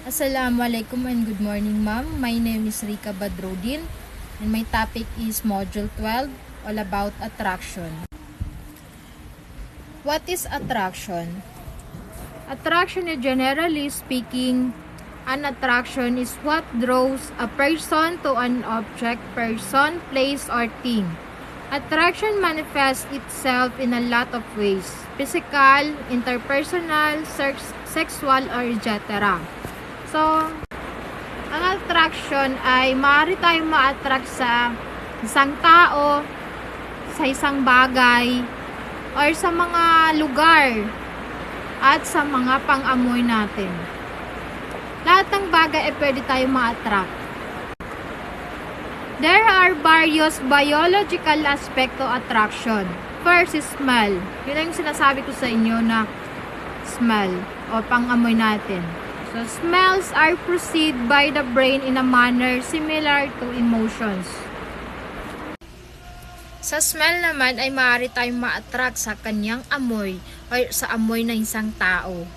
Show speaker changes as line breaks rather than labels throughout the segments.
Assalamualaikum and good morning, ma'am. My name is Rika Badrodin and my topic is Module 12, all about attraction. What is attraction? Attraction is generally speaking, an attraction is what draws a person to an object, person, place, or thing. Attraction manifests itself in a lot of ways: physical, interpersonal, sexual, or etc. So, ang attraction ay maaari tayong ma-attract sa isang tao, sa isang bagay, or sa mga lugar, at sa mga pang-amoy natin. Lahat ng bagay ay pwede tayong ma-attract. There are various biological aspect to attraction. First is smell. Yun ang sinasabi ko sa inyo na smell o pang-amoy natin. So, smells are perceived by the brain in a manner similar to emotions. Sa smell naman ay maaari tayong ma-attract sa kanyang amoy o sa amoy ng isang tao.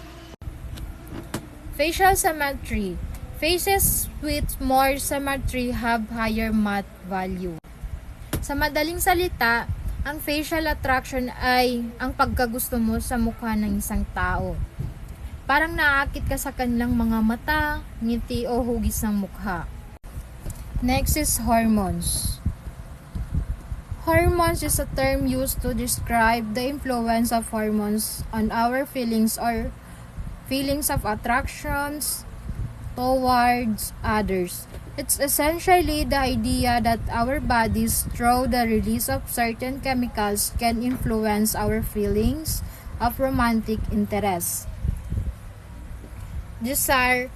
Facial symmetry. Faces with more symmetry have higher math value. Sa madaling salita, ang facial attraction ay ang pagkagusto mo sa mukha ng isang tao. Parang naaakit ka sa kanilang mga mata, ngiti o hugis ng mukha. Next is hormones. Hormones is a term used to describe the influence of hormones on our feelings or feelings of attractions towards others. It's essentially the idea that our bodies, through the release of certain chemicals, can influence our feelings of romantic interest, desire,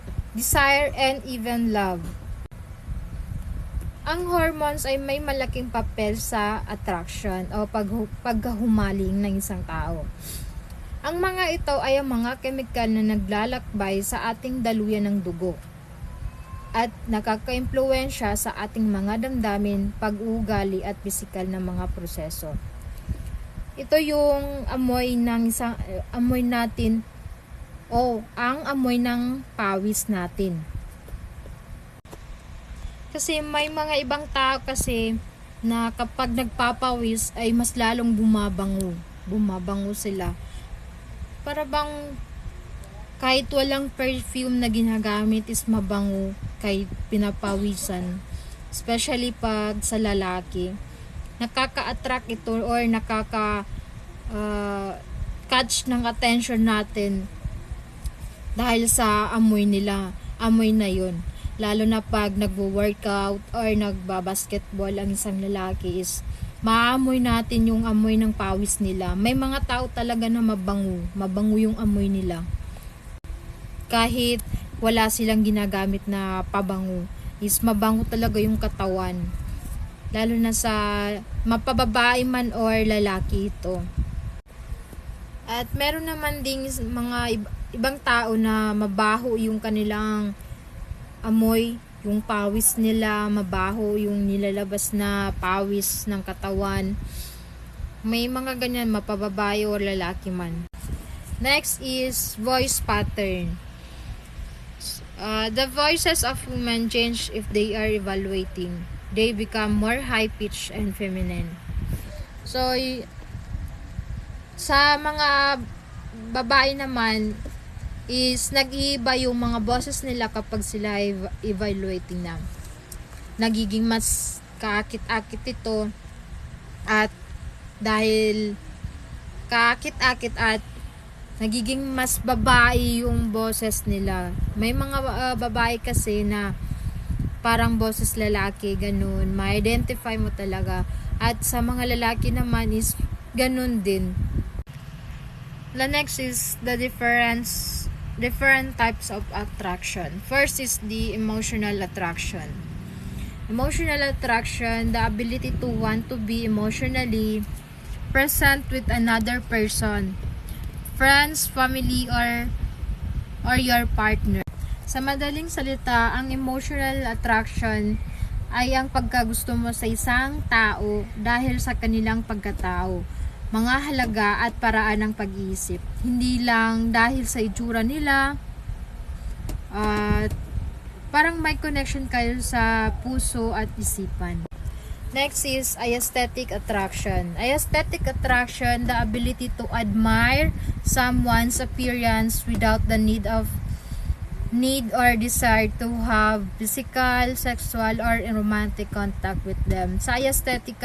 and even love. Ang hormones ay may malaking papel sa attraction o pagkahumaling ng isang tao. Ang mga ito ay ang mga kemikal na naglalakbay sa ating daluyan ng dugo at nakaka-impluwensya sa ating mga damdamin, pag-uugali at pisikal na mga proseso. Ito yung amoy natin o ang amoy ng pawis natin. Kasi may mga ibang tao kasi na kapag nagpapawis ay mas lalong bumabango. Bumabango sila. Para bang kahit walang perfume na ginagamit is mabango kahit pinapawisan. Especially pag sa lalaki. Nakaka-attract ito or catch ng attention natin dahil sa amoy nila, amoy na yun. Lalo na pag nagwo-workout or nagbabasketball ang isang lalaki is maamoy natin yung amoy ng pawis nila. May mga tao talaga na mabango yung amoy nila. Kahit wala silang ginagamit na pabango, is mabango talaga yung katawan. Lalo na sa mapababae man or lalaki ito. At meron naman ding mga ibang tao na mabaho yung kanilang amoy, yung pawis nila, mabaho yung nilalabas na pawis ng katawan. May mga ganyan, mapababae o lalaki man. Next is voice pattern. The voices of women change if they are evaluating. They become more high-pitched and feminine. So, sa mga babae naman, is nag-iiba yung mga boses nila kapag sila evaluating na. Nagiging mas kaakit-akit ito at dahil kaakit-akit at nagiging mas babae yung boses nila. May mga babae kasi na parang boses lalaki, ganun. Ma-identify mo talaga. At sa mga lalaki naman is ganun din. The next is the different types of attraction. First is the emotional attraction. Emotional attraction, the ability to want to be emotionally present with another person, friends, family, or your partner. Sa madaling salita, ang emotional attraction ay ang pagkagusto mo sa isang tao dahil sa kanilang pagkatao, mga halaga at paraan ng pag-iisip. Hindi lang dahil sa itsura nila, At parang may connection kayo sa puso at isipan. Next is aesthetic attraction. Aesthetic attraction, the ability to admire someone's appearance without the need or desire to have physical, sexual, or romantic contact with them. Sa aesthetic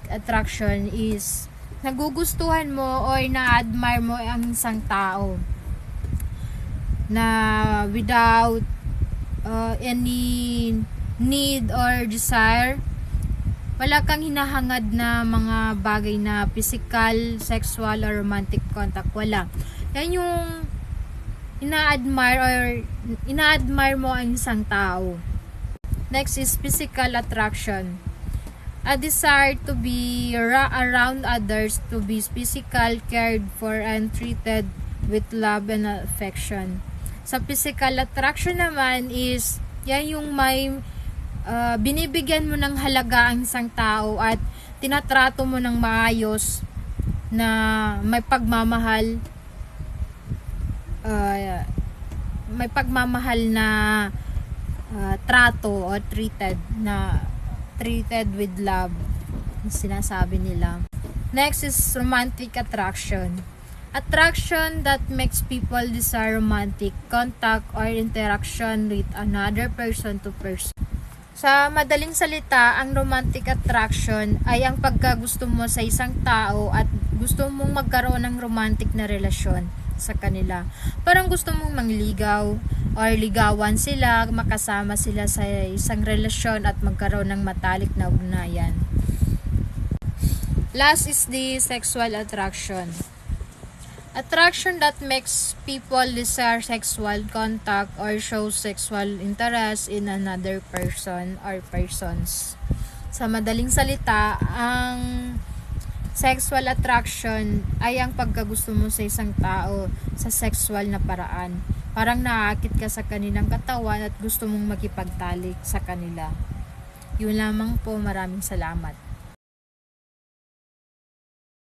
attraction is nagugustuhan mo or na-admire mo ang isang tao na without any need or desire, wala kang hinahangad na mga bagay na physical, sexual, or romantic contact. Wala. Yan yung ina-admire mo ang isang tao. Next is physical attraction. A desire to be around others, to be physical, cared for, and treated with love and affection. Sa physical attraction naman is yan yung may binibigyan mo ng halaga ang isang tao at tinatrato mo ng maayos na may pagmamahal na trato o treated with love, sinasabi nila. Next is romantic attraction. Attraction that makes people desire romantic contact or interaction with another person to person. Sa madaling salita, ang romantic attraction ay ang pagkagusto mo sa isang tao at gusto mong magkaroon ng romantic na relasyon sa kanila. Parang gusto mong mangligaw or ligawan sila, makasama sila sa isang relasyon at magkaroon ng matalik na ugnayan. Last is the sexual attraction. Attraction that makes people desire sexual contact or show sexual interest in another person or persons. Sa madaling salita, ang sexual attraction ay ang pagkagusto mo sa isang tao sa sexual na paraan. Parang naaakit ka sa kanilang katawan at gusto mong makipagtalik sa kanila. Yun lamang po, maraming salamat.